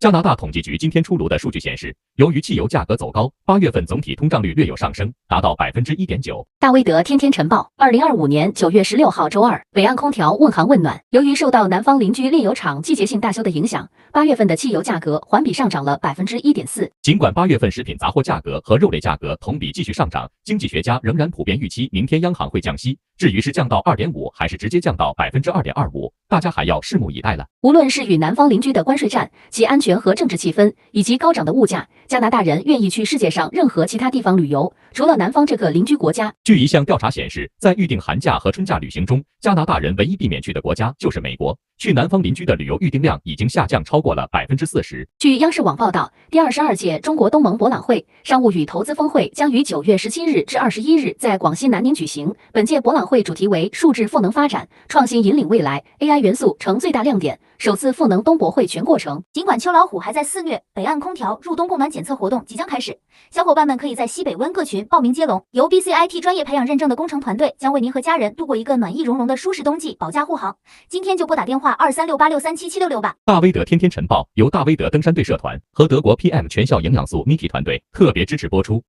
加拿大统计局今天出炉的数据显示，由于汽油价格走高，8月份总体通胀率略有上升，达到1.9%。大威德天天晨报，2025年9月16号周二，北岸空调问寒问暖。由于受到南方邻居炼油厂季节性大修的影响，8月份的汽油价格环比上涨了1.4%。尽管8月份食品杂货价格和肉类价格同比继续上涨，经济学家仍然普遍预期明天央行会降息，至于是降到2.5%还是直接降到2.25%，大家还要拭目以待了。无论是与南方邻居的关税战、其安全和政治气氛，以及高涨的物价，加拿大人愿意去世界上任何其他地方旅游，除了南方这个邻居国家。据一项调查显示，在预定寒假和春假旅行中，加拿大人唯一避免去的国家就是美国。去南方邻居的旅游预订量已经下降超过了40%。据央视网报道，第22届中国东盟博览会商务与投资峰会将于9月17日至21日在广西南宁举行。本届博览会主题为数字赋能发展，创新引领未来 ，AI 元素成最大亮点。首次赋能东博会全过程。尽管秋老虎还在肆虐，北岸空调入冬供暖检测活动即将开始，小伙伴们可以在西北温各群报名接龙。由 BCIT 专业培养认证的工程团队将为您和家人度过一个暖意融融的舒适冬季，保驾护航。今天就拨打电话2368637766吧。大威德天天晨报由大威德登山队社团和德国 PM 全效营养素 Niki 团队特别支持播出。